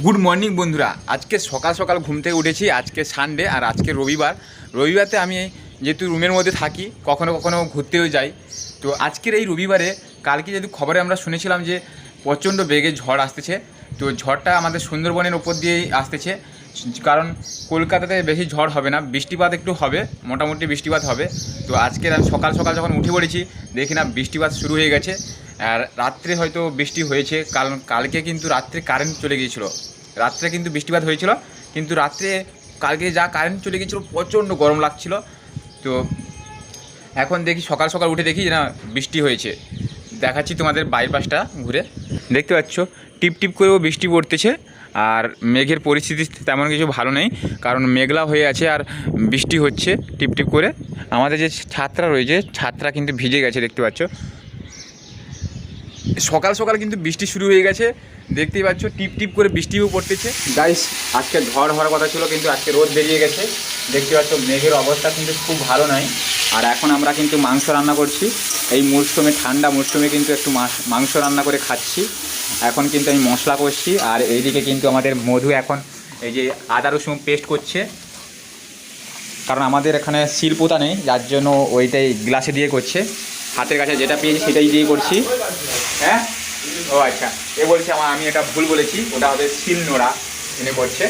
Good morning বন্ধুরা। আজকে সকাল সকাল ঘুম থেকে উঠেছি। আজকে সানডে আর আজকে রবিবারতে আমি যেহেতু রুমের মধ্যে থাকি, কখনো কখনো ঘুরতেও যাই। তো আজকের এই রবিবারে কালকে যেহেতু খবরে আমরা শুনেছিলাম যে প্রচণ্ড বেগে ঝড় আসতেছে, তো ঝড়টা আমাদের সুন্দরবনের ওপর দিয়েই আসতেছে। কারণ কলকাতাতে বেশি ঝড় হবে না, বৃষ্টিপাত একটু হবে, মোটামুটি বৃষ্টিপাত হবে। তো আজকের আমি সকাল সকাল যখন উঠে পড়েছি দেখি না বৃষ্টিপাত শুরু হয়ে গেছে। আর রাত্রে হয়তো বৃষ্টি হয়েছে, কারণ কালকে কিন্তু রাত্রে কারেন্ট চলে গিয়েছিলো। রাত্রে কিন্তু বৃষ্টিপাত হয়েছিল, কিন্তু রাত্রে কালকে যা কারেন্ট চলে গিয়েছিলো, প্রচণ্ড গরম লাগছিল। তো এখন দেখি সকাল সকাল উঠে দেখি না বৃষ্টি হয়েছে। দেখাচ্ছি তোমাদের বাইরের পাশটা ঘুরে, দেখতে পাচ্ছ টিপ টিপ করেও বৃষ্টি পড়তেছে। আর মেঘের পরিস্থিতি তেমন কিছু ভালো নেই, কারণ মেঘলা হয়ে আছে আর বৃষ্টি হচ্ছে টিপ টিপ করে। আমাদের যে ছাদটা রয়েছে, ছাদটা কিন্তু ভিজে গেছে, দেখতে পাচ্ছ। সকাল সকাল কিন্তু বৃষ্টি শুরু হয়ে গেছে, দেখতেই পাচ্ছ টিপ টিপ করে বৃষ্টিও পড়তেছে। গাইস, আজকে ঝড় হওয়ার কথা ছিল, কিন্তু আজকে রোদ বেরিয়ে গেছে। দেখতে পাচ্ছ মেঘের অবস্থা কিন্তু খুব ভালো নয়। আর এখন আমরা কিন্তু মাংস রান্না করছি। এই মরশুমে, ঠান্ডা মরশুমে কিন্তু একটু মাংস রান্না করে খাচ্ছি। এখন কিন্তু আমি মশলা করছি, আর এইদিকে কিন্তু আমাদের মধু এখন এই যে আদা রসুন পেস্ট করছে। কারণ আমাদের এখানে শিলপোতা নেই, যার জন্য ওইটাই গ্লাসে দিয়ে করছে। হাতের কাছে যেটা পেয়েছি সেটাই দিয়ে করছি। হ্যাঁ, ও আচ্ছা, এ বলছে আমি এটা ভুল বলেছি, ওটা হবে শিলনোড়া এনে করছে।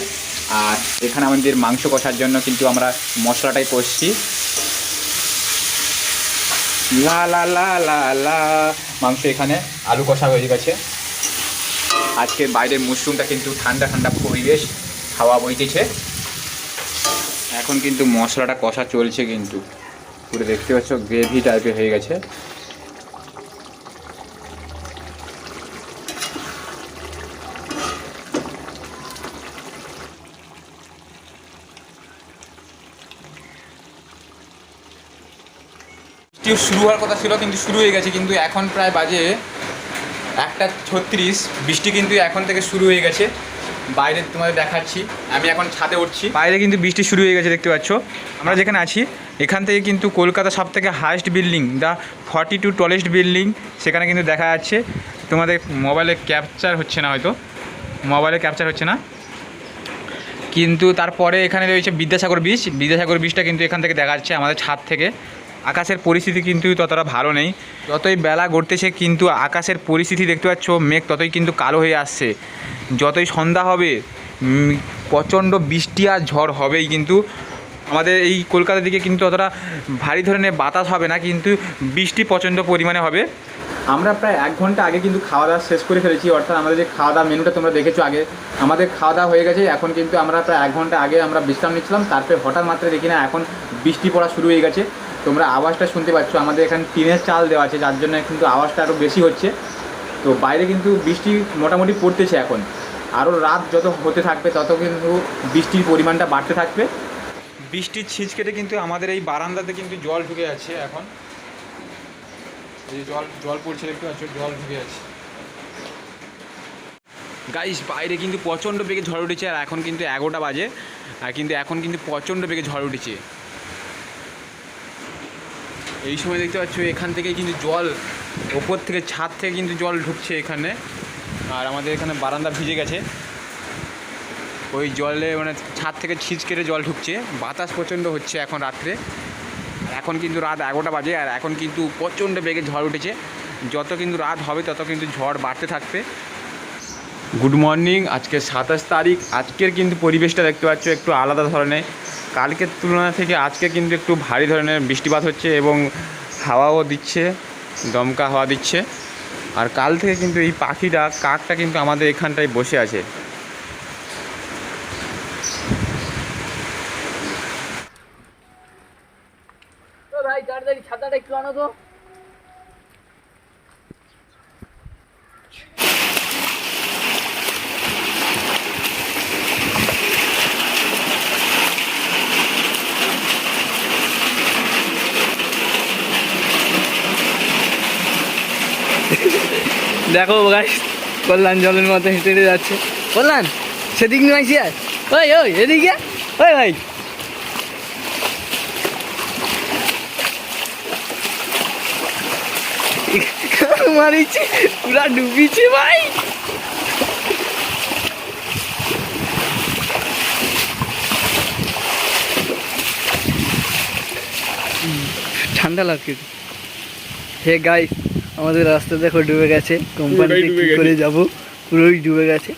আর এখানে আমাদের মাংস কষার জন্য কিন্তু আমরা মশলাটাই কষছি। লা লা লা লা লা, মাংস এখানে আলু কষা হয়ে গেছে। আজকে বাইরের মশরুমটা কিন্তু ঠান্ডা ঠান্ডা পরিবেশ, হাওয়া বইতেছে। এখন কিন্তু মশলাটা কষা চলছে, কিন্তু পুরো দেখতে পাচ্ছ গ্রেভি টাইপের হয়ে গেছে। শুরু হওয়ার কথা ছিল, কিন্তু শুরু হয়ে গেছে। কিন্তু এখন প্রায় বাজে 1:36, বৃষ্টি কিন্তু এখন থেকে শুরু হয়ে গেছে। বাইরে তোমাদের দেখাচ্ছি, আমি এখন ছাদে উঠছি, বাইরে কিন্তু বৃষ্টি শুরু হয়ে গেছে, দেখতে পাচ্ছ। আমরা যেখানে আছি এখান থেকে কিন্তু কলকাতা সব থেকে highest building, the 42 tallest building, সেখানে কিন্তু দেখা যাচ্ছে। তোমাদের মোবাইলে ক্যাপচার হচ্ছে না, হয়তো মোবাইলে ক্যাপচার হচ্ছে না, কিন্তু তারপরে এখানে রয়েছে বিদ্যাসাগর বীচটা কিন্তু এখান থেকে দেখা যাচ্ছে আমাদের ছাদ থেকে। আকাশের পরিস্থিতি কিন্তু ততটা ভালো নেই, যতই বেলা গড়তেছে কিন্তু আকাশের পরিস্থিতি দেখতে পাচ্ছ, মেঘ ততই কিন্তু কালো হয়ে আসছে। যতই সন্ধ্যা হবে প্রচণ্ড বৃষ্টি আর ঝড় হবেই। কিন্তু আমাদের এই কলকাতার দিকে কিন্তু অতটা ভারী ধরনের বাতাস হবে না, কিন্তু বৃষ্টি প্রচণ্ড পরিমাণে হবে। আমরা প্রায় 1 ঘন্টা আগে কিন্তু খাওয়া দাওয়া শেষ করে ফেলেছি, অর্থাৎ আমাদের যে খাওয়া দাওয়া মেনুটা তোমরা দেখেছো আগে, আমাদের খাওয়া দাওয়া হয়ে গেছে। এখন কিন্তু আমরা প্রায় 1 ঘন্টা আগে আমরা বিশ্রাম নিচ্ছিলাম, তারপরে হঠাৎ মাত্র দেখি না এখন বৃষ্টি পড়া শুরু হয়ে গেছে। তোমরা আওয়াজটা শুনতে পাচ্ছ, আমাদের এখানে টিনের চাল দেওয়া আছে, যার জন্য কিন্তু আওয়াজটা আরও বেশি হচ্ছে। তো বাইরে কিন্তু বৃষ্টি মোটামুটি পড়তেছে এখন। আরও রাত যত হতে থাকবে তত কিন্তু বৃষ্টির পরিমাণটা বাড়তে থাকবে। বৃষ্টির ছিঁচ কেটে কিন্তু আমাদের এই বারান্দাতে কিন্তু জল ঢুকে যাচ্ছে। এখন এই জল পড়ছে, দেখতে পাচ্ছ জল ঢুকে যাচ্ছে। গাইস, বাইরে কিন্তু প্রচণ্ড বেগে ঝড় উঠেছে, আর এখন কিন্তু 11টা বাজে, আর কিন্তু এখন কিন্তু প্রচণ্ড বেগে ঝড় উঠেছে। এই সময় দেখতে পাচ্ছ এখান থেকে কিন্তু জল, ওপর থেকে ছাদ থেকে কিন্তু জল ঢুকছে এখানে। আর আমাদের এখানে বারান্দা ভিজে গেছে, ওই জলে মানে ছাদ থেকে ছিঁচ কেটে জল ঢুকছে। বাতাস প্রচণ্ড হচ্ছে এখন রাত্রে। এখন কিন্তু রাত 11টা বাজে, আর এখন কিন্তু প্রচণ্ড বেগে ঝড় উঠেছে। যত কিন্তু রাত হবে তত কিন্তু ঝড় বাড়তে থাকবে। গুড মর্নিং, আজকে 27 তারিখ। আজকের কিন্তু পরিবেশটা দেখতে পাচ্ছ একটু আলাদা ধরনের। কালকের তুলনা থেকে আজকে কিন্তু একটু ভারী ধরনের বৃষ্টিপাত হচ্ছে, এবং হাওয়াও দিচ্ছে, দমকা হাওয়া দিচ্ছে। আর কাল থেকে কিন্তু এই পাখিটা, কাকটা কিন্তু আমাদের এখানটায় বসে আছে। ভাই তাড়াতাড়ি ছাতাটা একটু আনো তো। দেখো গাইস, কল্যাণ জলের মতো হেঁটে হেঁটে যাচ্ছে। কল্যাণ, সেদিক নিয়ে আইসি আর ওই ওই এদিকে ওই ভাই, মারিছে পুরা ডুবিছে ভাই। ঠান্ডা লাগছে। হে গাইস, আমাদের রাস্তা দেখো ডুবে গেছে, কোম্পানিতে ডুবে কি গেছে। করে যাব, পুরোই ডুবে গেছে।